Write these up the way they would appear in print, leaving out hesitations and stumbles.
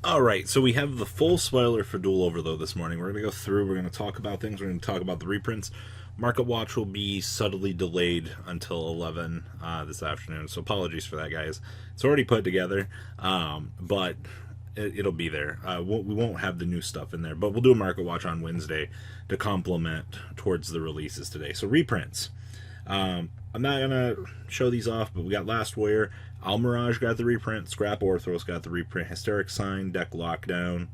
Alright, so we have the full spoiler for Duel Overload this morning. We're going to go through, we're going to talk about things, we're going to talk about the reprints. Market Watch will be subtly delayed until 11 this afternoon, so apologies for that, guys. It's already put together, but it'll be there. We won't have the new stuff in there, but we'll do a Market Watch on Wednesday to complement towards the releases today. So reprints. I'm not going to show these off, but we got Last Warrior. Almirage got the reprint. Scrap Orthros got the reprint. Hysteric Sign, Deck Lockdown.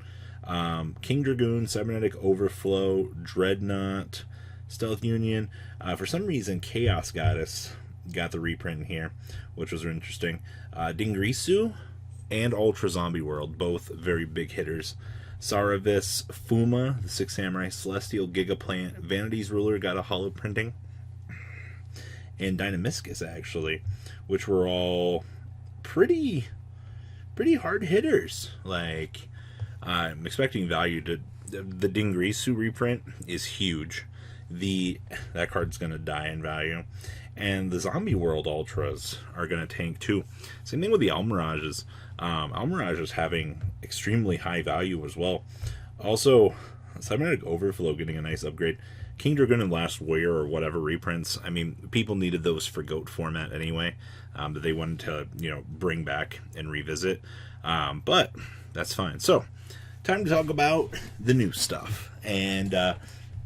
King Dragoon, Cybernetic Overflow, Dreadnought, Stealth Union. For some reason, Chaos Goddess got the reprint here, which was interesting. Dingrisu and Ultra Zombie World, both very big hitters. Saravis, Fuma, the Six Samurai, Celestial Gigaplant, Vanity's Ruler got a holo printing, and Dynamiscus, actually, which were all pretty hard hitters. Like, I'm expecting value to... The Dingrisu reprint is huge. That card's going to die in value. And the Zombie World Ultras are going to tank too. Same thing with the Almirages. Almirage is having extremely high value as well. Also, Cybernetic Overflow getting a nice upgrade. King Dragoon and Last Warrior or whatever reprints, I mean, people needed those for GOAT format anyway, that they wanted to, bring back and revisit. But that's fine. So, time to talk about the new stuff. And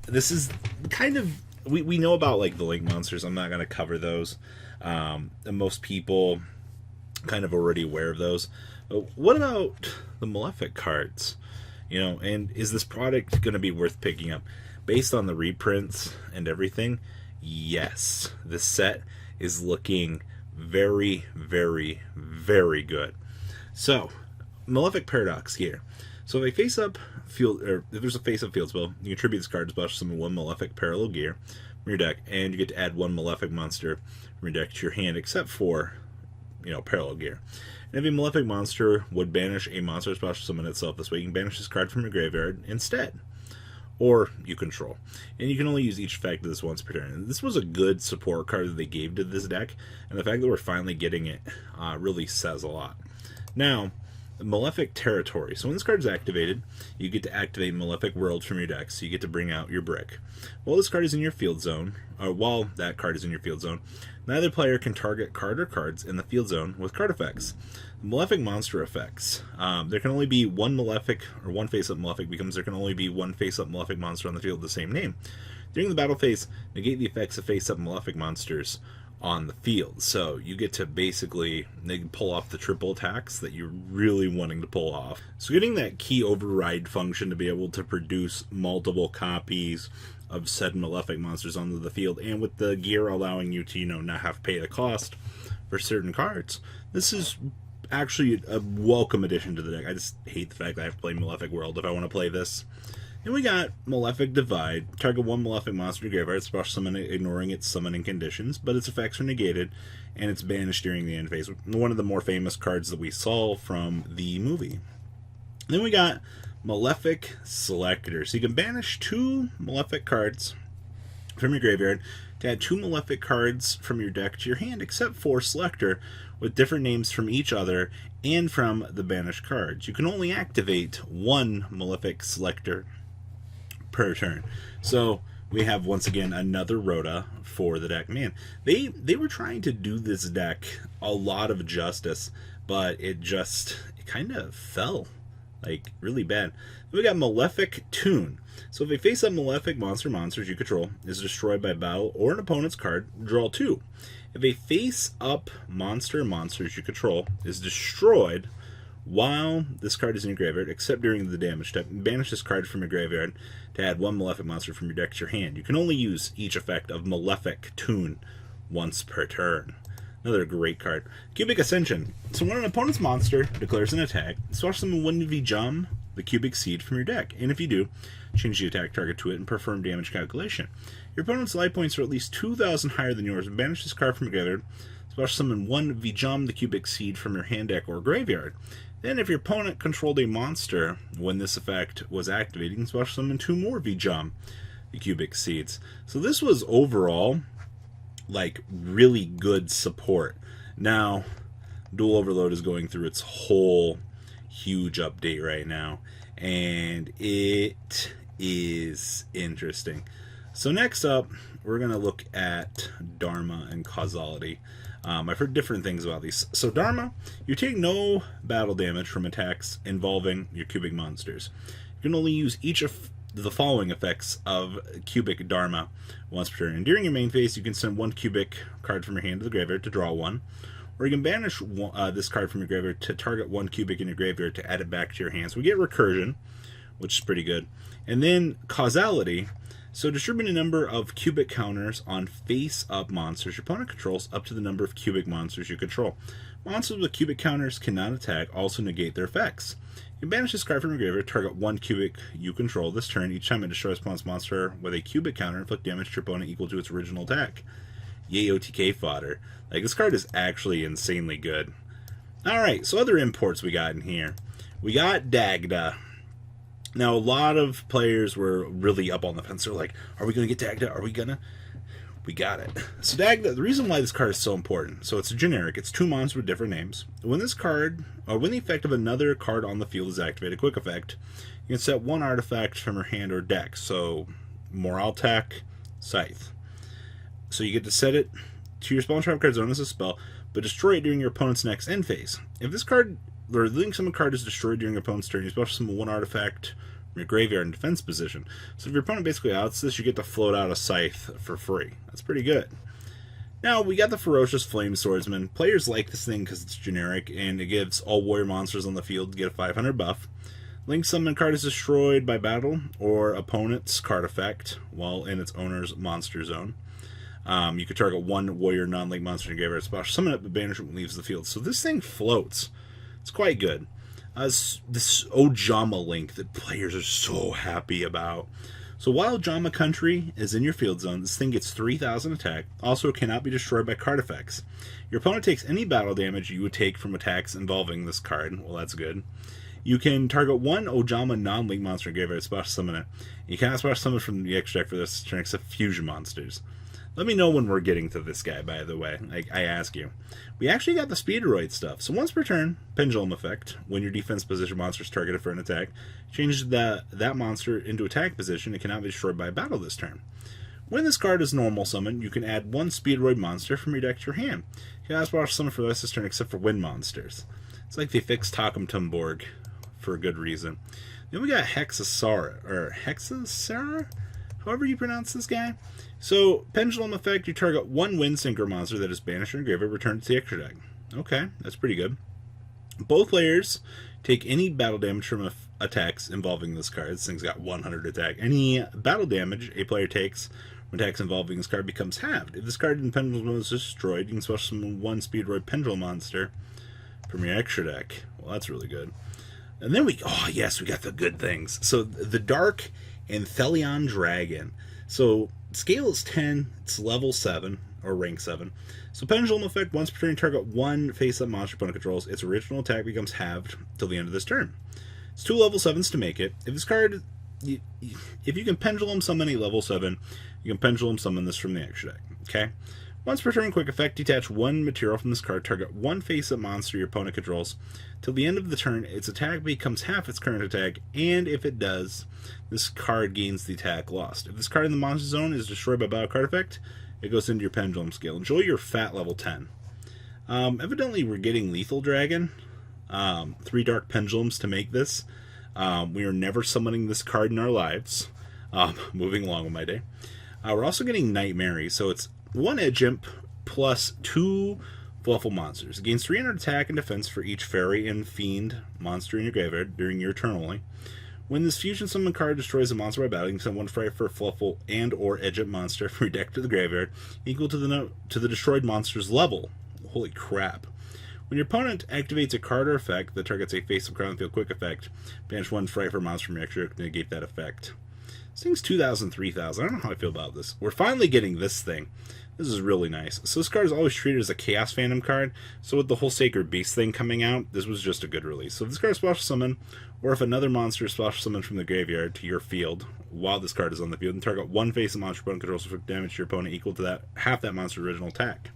this is kind of... We know about, like, the Link Monsters. I'm not going to cover those. And most people kind of already aware of those. But what about the Malefic cards? And is this product going to be worth picking up? Based on the reprints and everything, yes. This set is looking very, very, very good. So, Malefic Paradox here. So if a face-up field, or if there's a face-up field spell, you contribute this card to splash summon one Malefic Parallel Gear from your deck, and you get to add one Malefic monster from your deck to your hand, except for, Parallel Gear. And if a Malefic monster would banish a monster splash summon itself this way, you can banish this card from your graveyard instead. Or you control. And you can only use each effect of this once per turn. And this was a good support card that they gave to this deck, and the fact that we're finally getting it really says a lot. Now, Malefic Territory. So when this card is activated, you get to activate Malefic World from your deck, so you get to bring out your brick. While this card is in your field zone, or while that card is in your field zone, neither player can target card or cards in the field zone with card effects. Malefic monster effects. There can only be one Malefic, or one face-up Malefic, becomes there can only be one face-up Malefic monster on the field of the same name. During the battle phase, negate the effects of face-up Malefic monsters on the field. So you get to basically pull off the triple attacks that you're really wanting to pull off. So getting that key override function to be able to produce multiple copies of said Malefic monsters onto the field, and with the gear allowing you to, not have to pay the cost for certain cards. This is actually a welcome addition to the deck. I just hate the fact that I have to play Malefic World if I want to play this. And we got Malefic Divide. Target one Malefic monster to graveyard, splash summon it, ignoring its summoning conditions, but its effects are negated, and it's banished during the end phase. One of the more famous cards that we saw from the movie. Then we got Malefic Selector. So you can banish two Malefic cards from your graveyard to add two Malefic cards from your deck to your hand, except for Selector, with different names from each other and from the banished cards. You can only activate one Malefic Selector per turn. So we have once again another Rhoda for the deck. Man, they were trying to do this deck a lot of justice, but it kind of fell like really bad. We got Malefic Tune. So if a face-up Malefic monsters you control is destroyed by battle or an opponent's card, draw two. If a face-up monsters you control is destroyed while this card is in your graveyard, except during the damage step, banish this card from your graveyard to add one Malefic monster from your deck to your hand. You can only use each effect of Malefic Tune once per turn. Another great card. Cubic Ascension. So when an opponent's monster declares an attack, splash summon one Vijam, the Cubic Seed, from your deck. And if you do, change the attack target to it and perform damage calculation. Your opponent's life points are at least 2,000 higher than yours, and banish this card from your graveyard. Splash summon one Vijam, the Cubic Seed, from your hand, deck, or graveyard. Then if your opponent controlled a monster when this effect was activated, you can splash summon two more Vijam, the Cubic Seeds. So this was overall like really good support. Now, Duel Overload is going through its whole huge update right now, and it is interesting. So next up, we're going to look at Dharma and Causality. I've heard different things about these. So Dharma, you take no battle damage from attacks involving your cubic monsters. You can only use each of the following effects of cubic Dharma once per turn. And during your main phase, you can send one cubic card from your hand to the graveyard to draw one, or you can banish this card from your graveyard to target one cubic in your graveyard to add it back to your hand. So we get recursion, which is pretty good. And then Causality. So distribute a number of cubic counters on face-up monsters your opponent controls up to the number of cubic monsters you control. Monsters with cubic counters cannot attack, also negate their effects. You banish this card from your graveyard, target one cubic you control this turn. Each time it destroys opponent's monster with a cubic counter, inflict damage to your opponent equal to its original attack. Yay, OTK fodder. Like, this card is actually insanely good. Alright, so other imports we got in here. We got Dagda. Now, a lot of players were really up on the fence. They're like, are we going to get Dagda? Are we going to? We got it. So Dagda, the reason why this card is so important, so it's a generic. It's two monsters with different names. When this card, or when the effect of another card on the field is activated, quick effect, you can set one artifact from your hand or deck. So, Moraltech, Scythe. So you get to set it to your spell trap card zone as a spell, but destroy it during your opponent's next end phase. If this card, or the link summon card is destroyed during your opponent's turn, you special summon one artifact from your graveyard in defense position. So if your opponent basically outs this, you get to float out a Scythe for free. That's pretty good. Now, we got the Ferocious Flame Swordsman. Players like this thing because it's generic, and it gives all warrior monsters on the field to get a 500 buff. Link summon card is destroyed by battle or opponent's card effect while in its owner's monster zone. You could target one warrior non-link monster in your graveyard spot, summon it, but banish it when it leaves the field. So this thing floats. It's quite good. This Ojama link that players are so happy about. So while Ojama Country is in your field zone, this thing gets 3,000 attack. Also, it cannot be destroyed by card effects. Your opponent takes any battle damage you would take from attacks involving this card. Well, that's good. You can target one Ojama non-link monster in your graveyard, special summon it. You cannot special summon from the extra deck for this turn except fusion monsters. Let me know when we're getting to this guy, by the way. I ask you. We actually got the Speedroid stuff. So once per turn, Pendulum effect. When your defense position monster is targeted for an attack, change that monster into attack position. It cannot be destroyed by a battle this turn. When this card is normal summoned, you can add one Speedroid monster from your deck to your hand. You can also summon for the rest of this turn except for wind monsters. It's like they fixed Takum Tumborg for a good reason. Then we got Hexasara, or Hexasara? However you pronounce this guy. So, Pendulum effect, you target one Windsinker monster that is banished from your graveyard, return it to the extra deck. Okay, that's pretty good. Both players take any battle damage from attacks involving this card. This thing's got 100 attack. Any battle damage a player takes when attacks involving this card becomes halved. If this card in Pendulum is destroyed, you can special summon one Speedroid Pendulum monster from your extra deck. Well, that's really good. And then we got the good things. So, the Dark Anthelion Dragon. So, scale is 10, it's level 7, or rank 7. So Pendulum effect, once per turn, target one face-up monster opponent controls. Its original attack becomes halved till the end of this turn. It's 2 level 7s to make it. If this card, if you can Pendulum summon a level 7, you can Pendulum summon this from the extra deck. Okay? Once per turn, quick effect, detach one material from this card, target one face-up monster your opponent controls. Till the end of the turn, its attack becomes half its current attack, and if it does, this card gains the attack lost. If this card in the monster zone is destroyed by battle card effect, it goes into your Pendulum scale. Enjoy your fat level 10. Evidently, we're getting Lethal Dragon. 3 Dark Pendulums to make this. We are never summoning this card in our lives. Moving along with my day. We're also getting Nightmare, so it's 1 Edge Imp plus 2 Fluffle monsters. It gains 300 attack and defense for each Fairy and Fiend monster in your graveyard during your turn only. When this fusion summon card destroys a monster by battle, you can send one Fairy for Fluffle and or Edge Imp monster from your deck to the graveyard, equal to the destroyed monster's level. Holy crap. When your opponent activates a card or effect that targets a face-up card on the field quick effect, banish one Fright for monster from your extra deck to negate that effect. This thing's 2,000, 3,000. I don't know how I feel about this. We're finally getting this thing. This is really nice. So this card is always treated as a Chaos Phantom card. So with the whole Sacred Beast thing coming out, this was just a good release. So if this card is special summon, or if another monster is special summoned from the graveyard to your field while this card is on the field, and target one face of monster opponent controls inflict damage to your opponent equal to that half that monster's original attack.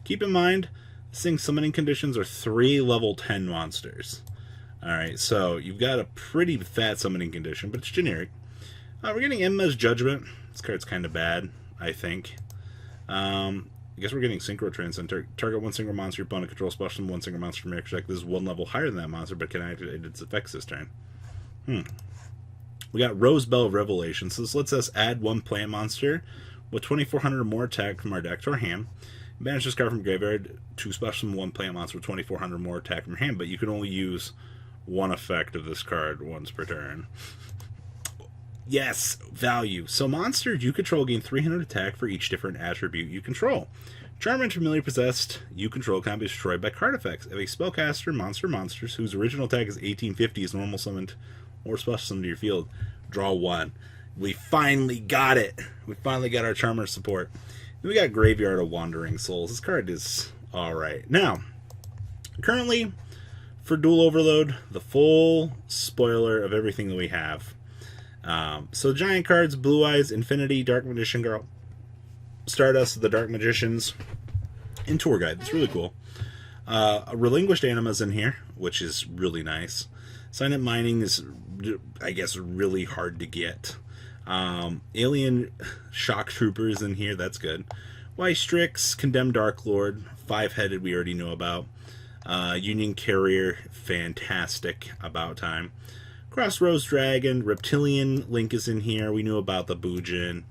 Keep in mind, this thing's summoning conditions are 3 level 10 monsters. Alright, so you've got a pretty fat summoning condition, but it's generic. We're getting Emma's Judgment. This card's kind of bad, I think. I guess we're getting Synchro Transcend. Target one single monster your opponent controls, special summon one single monster from your deck. This is 1 level higher than that monster, but can activate its effects this turn. We got Rosebell Revelation. So this lets us add 1 plant monster with 2,400 or more attack from our deck to our hand. Banish this card from graveyard to special summon 1 plant monster with 2,400 or more attack from your hand, but you can only use 1 effect of this card once per turn. Yes, value. So monsters you control gain 300 attack for each different attribute you control. Charm and Familiar Possessed you control can be destroyed by card effects. If a spellcaster monsters whose original attack is 1850 is normal summoned or special summoned to your field, draw 1. We finally got it. We finally got our Charmer support. Then we got Graveyard of Wandering Souls. This card is alright. Now, currently, for Duel Overload, the full spoiler of everything that we have. So giant cards, Blue Eyes, Infinity, Dark Magician Girl, Stardust, the Dark Magicians, and Tour Guide. That's really cool. Relinquished Anima's in here, which is really nice. Silent Mining is, I guess, really hard to get. Alien Shock Troopers in here, that's good. White Strix, Condemned Dark Lord, 5-headed we already know about. Union Carrier, fantastic, about time. Crossroads Dragon, Reptilian Link is in here. We knew about the Bujin.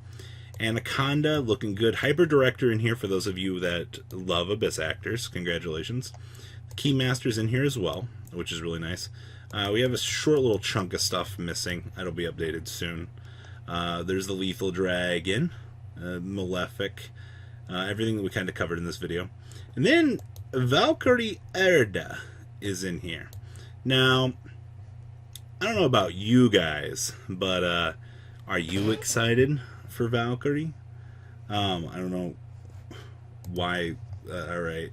Anaconda, looking good. Hyper Director in here for those of you that love Abyss Actors. Congratulations. The Keymaster's in here as well, which is really nice. We have a short little chunk of stuff missing. That'll be updated soon. There's the Lethal Dragon, Malefic, everything that we kind of covered in this video. And then Valkyrie Erda is in here. Now, I don't know about you guys, but are you excited for Valkyrie? I don't know why. Alright,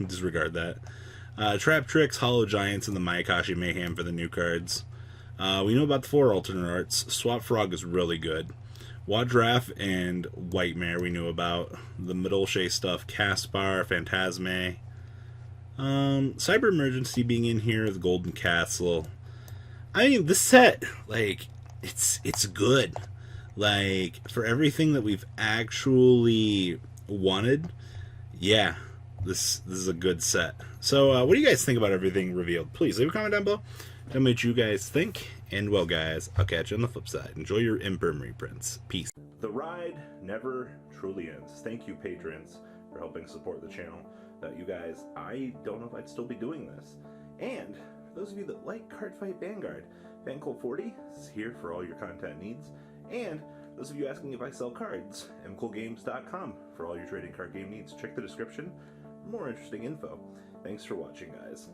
disregard that. Trap Tricks, Hollow Giants, and the Mayakashi Mayhem for the new cards. We know about the 4 alternate arts. Swap Frog is really good. Wadraff and White Mare we knew about. The Middle Shea stuff, Caspar, Phantasme. Cyber Emergency being in here, the Golden Castle. I mean, this set, like, it's good. Like, for everything that we've actually wanted, yeah, this is a good set. So, what do you guys think about everything revealed? Please leave a comment down below. Tell me what you guys think. And, well, guys, I'll catch you on the flip side. Enjoy your Imperm reprints. Peace. The ride never truly ends. Thank you, patrons, for helping support the channel. Without you guys, I don't know if I'd still be doing this. And for those of you that like Cardfight Vanguard, FanCool40 is here for all your content needs. And those of you asking if I sell cards, mcoolgames.com for all your trading card game needs. Check the description for more interesting info. Thanks for watching, guys.